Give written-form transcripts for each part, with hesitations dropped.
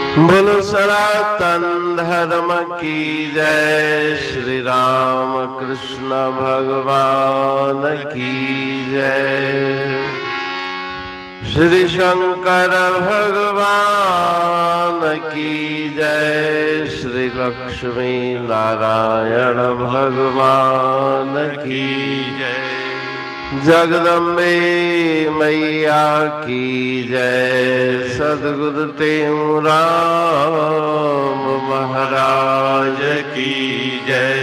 बोलो सनातन धर्म की जय। श्री राम कृष्ण भगवान की जय। श्री शंकर भगवान की जय। श्री लक्ष्मी नारायण भगवान की जय। जगदम्बे मैया की जय। सद्गुरु राम महाराज की जय।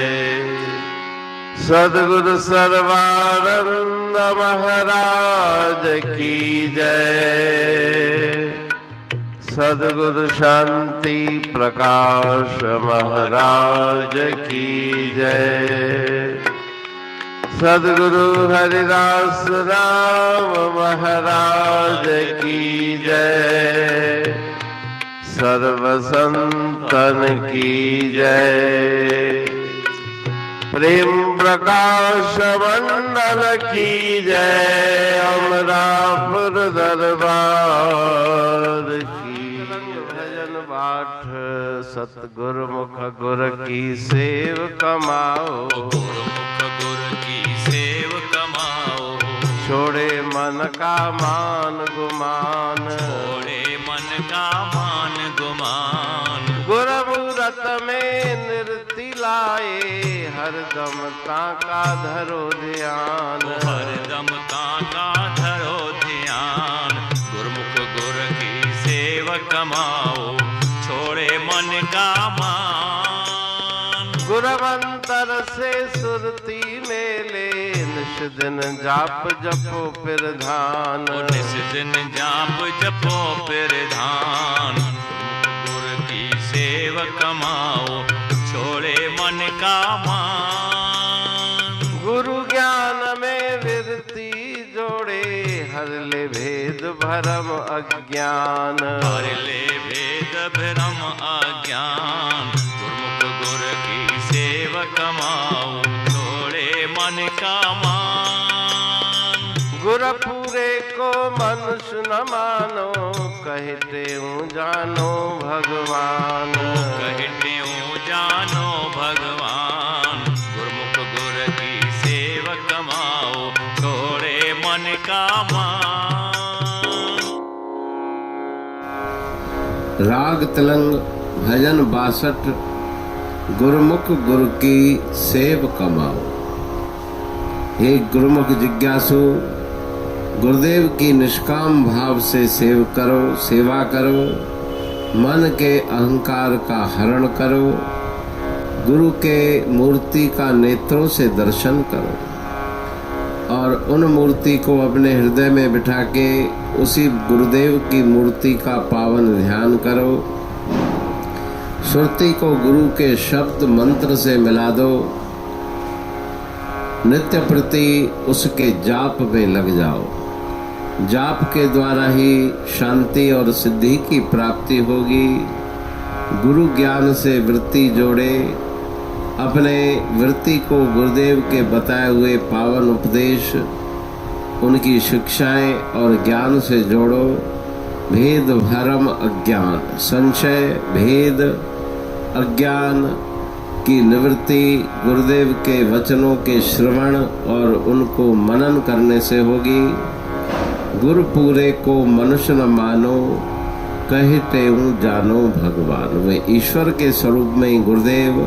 सद्गुरु सर्वानंद महाराज की जय। सद्गुरु शांति प्रकाश महाराज की जय। सद्गुरु हरिदास राम महाराज की जय। सर्व संतन की जय। प्रेम प्रकाश मंडल की जय। अमरापुर दरबार की भजन पाठ सतगुरु मुख गुर की सेव कमाओ। छोड़े मन का मान गुमान। छोड़े मन का मान गुमान। गुरमुरत में निरति लाए। हरदम ताका धरो ध्यान। हरदम ताका धरो ध्यान। गुरमुख गुर की सेव कमाओ। छोड़े मन का मान। गुरमंतर से सुरती मेले। निश दिन जाप जपो फिर ध्यान। निश दिन जाप जपो फिर ध्यान। गुर की सेव कमाओ। छोड़े मन का मान। गुरु ज्ञान में विरति जोड़े। हर ले भेद भरम अज्ञान। हर ले भेद भरम अज्ञान। गुरमुख गुर की सेव कमाओ। छोड़े मन का मान। गुर पूरे को मनुष्य न मानो। कहते हूँ जानो भगवान। कहते हूँ जानो भगवान। गुरमुख गुर की सेव कमाओ। छोड़े मन का मान। राग तिलंग भजन 62। गुरुमुख गुरु की सेव कमाओ। हे गुरुमुख जिज्ञासु, गुरुदेव की निष्काम भाव से सेवा करो। मन के अहंकार का हरण करो। गुरु के मूर्ति का नेत्रों से दर्शन करो और उन मूर्ति को अपने हृदय में बिठा के उसी गुरुदेव की मूर्ति का पावन ध्यान करो। श्रुति को गुरु के शब्द मंत्र से मिला दो। नित्य प्रति उसके जाप में लग जाओ। जाप के द्वारा ही शांति और सिद्धि की प्राप्ति होगी। गुरु ज्ञान से वृत्ति जोड़े। अपने वृत्ति को गुरुदेव के बताए हुए पावन उपदेश, उनकी शिक्षाएं और ज्ञान से जोड़ो। भेद भरम अज्ञान, संशय भेद अज्ञान की निवृत्ति गुरुदेव के वचनों के श्रवण और उनको मनन करने से होगी। गुरु पूरे को मनुष्य न मानो। कहते हूँ जानो भगवान। वे ईश्वर के स्वरूप में ही गुरुदेव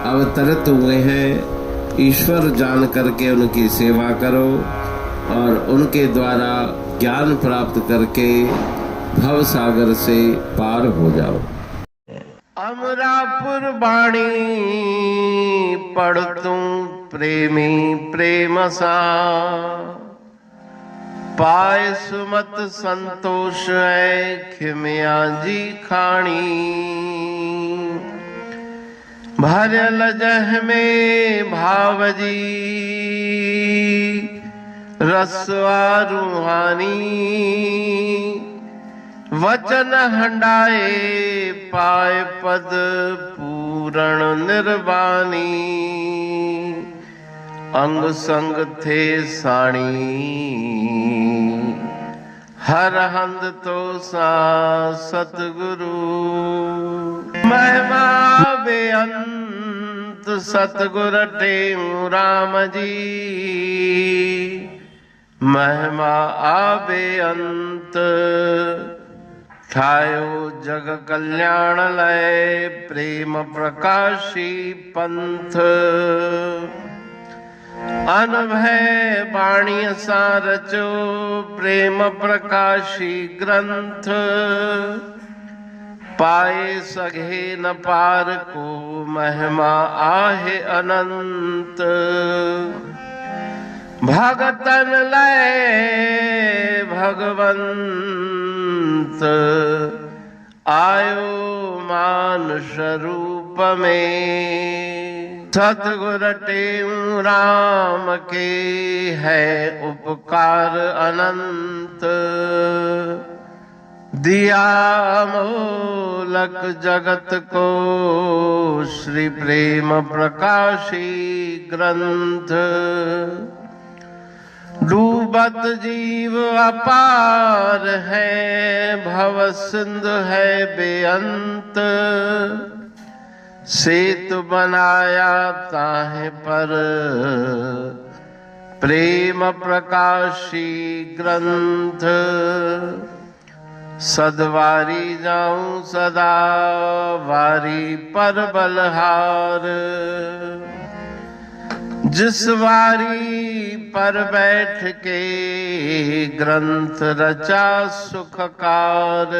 अवतरित हुए हैं। ईश्वर जान करके उनकी सेवा करो और उनके द्वारा ज्ञान प्राप्त करके भव सागर से पार हो जाओ। अमरापुर बाणी पढ़ तू प्रेमी प्रेम सा। पाए सुमत संतोष है खिमिया जी खाणी। भरल जह में भावजी रसवा रूहानी। वचन हंडाए पाए पद पूरण निर्वाणी। अंग संग थे साणी हर हंद तो सा सतगुरु महिमा बेअंत सतगुर टेऊ राम जी महिमा आबे अंत ठायो जग कल्याण लय प्रेम प्रकाशी पंथ अनभय बाणी सारचो प्रेम प्रकाशी ग्रंथ पाए सघे न पार को महिमा आहे अनंत भगतन लय भगवंत आयो मानुष रूप में सतगुर टेऊ राम के है उपकार अनंत दिया मोलक जगत को श्री प्रेम प्रकाशी ग्रंथ डूबत जीव अपार है भव सिंधु है बेअंत सेतु बनाया ताहे पर प्रेम प्रकाशी ग्रंथ सदवारी जाऊं सदा वारी पर बलहार जिस वारी पर बैठ के ग्रंथ रचा सुखकार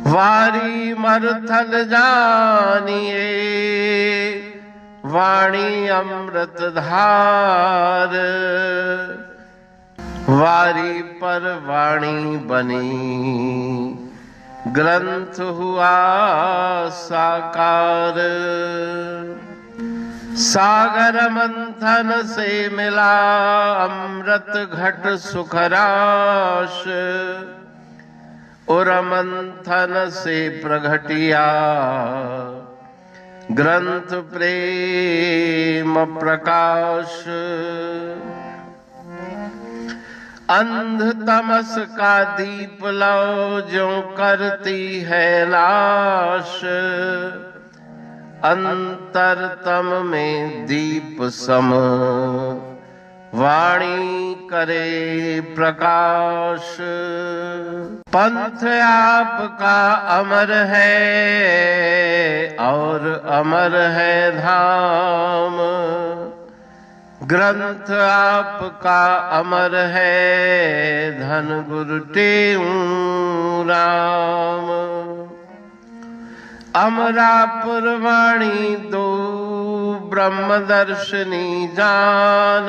वारी मरथल जानिए वाणी अमृत धार वारी पर वाणी बनी ग्रंथ हुआ साकार सागर मंथन से मिला अमृत घट सुखराश और मंथन से प्रगटिया ग्रंथ प्रेम प्रकाश अंध तमस का दीप लो जो करती है नाश अंतरतम में दीप सम वाणी करे प्रकाश पंथ आपका अमर है और अमर है धाम ग्रंथ आपका अमर है धन गुरु टेऊ राम अमरापुर वाणी दो ब्रह्मदर्शनी जान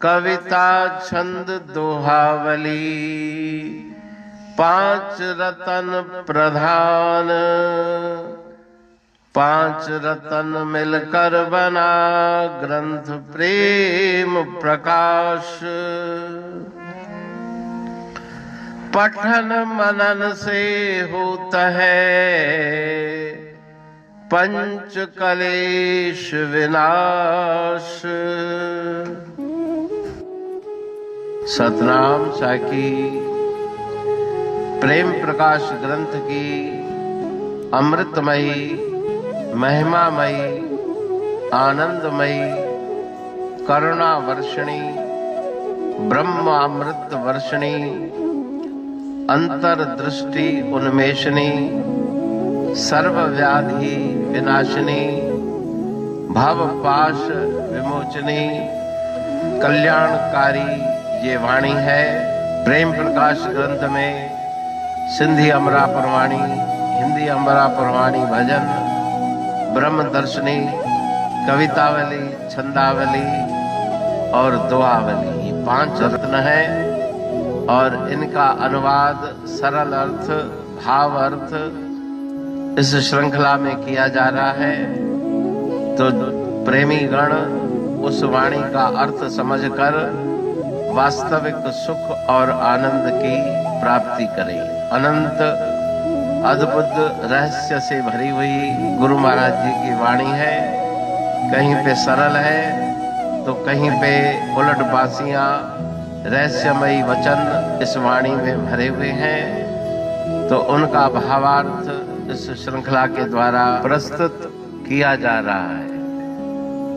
कविता छंद दोहावली पांच रतन प्रधान पांच रतन मिलकर बना ग्रंथ प्रेम प्रकाश पठन मनन से होता है पंच कलेश विनाश सतनाम साकी प्रेम प्रकाश ग्रंथ की अमृतमयी महिमामयी आनंदमयी करुणा वर्षिणी ब्रह्म अमृत वर्षिणी अंतर्दृष्टि उन्मेषणी सर्वव्याधि विनाशिनी भव पाश विमोचनी कल्याणकारी ये वाणी है। प्रेम प्रकाश ग्रंथ में सिंधी अमरापुर वाणी, हिंदी अमरापुर वाणी भजन, ब्रह्म दर्शनी, कवितावली, छंदावली और दुआवली, ये 5 रत्न है और इनका अनुवाद सरल अर्थ भाव अर्थ इस श्रृंखला में किया जा रहा है। तो प्रेमी गण उस वाणी का अर्थ समझकर वास्तविक सुख और आनंद की प्राप्ति करें। अनंत अद्भुत रहस्य से भरी हुई गुरु महाराज जी की वाणी है। कहीं पे सरल है तो कहीं पे उलट बासियां रहस्यमयी वचन इस वाणी में भरे हुए हैं, तो उनका भावार्थ इस श्रृंखला के द्वारा प्रस्तुत किया जा रहा है।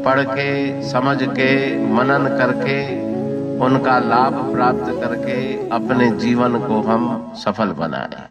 पढ़ के, समझ के, मनन करके, उनका लाभ प्राप्त करके अपने जीवन को हम सफल बनाएं।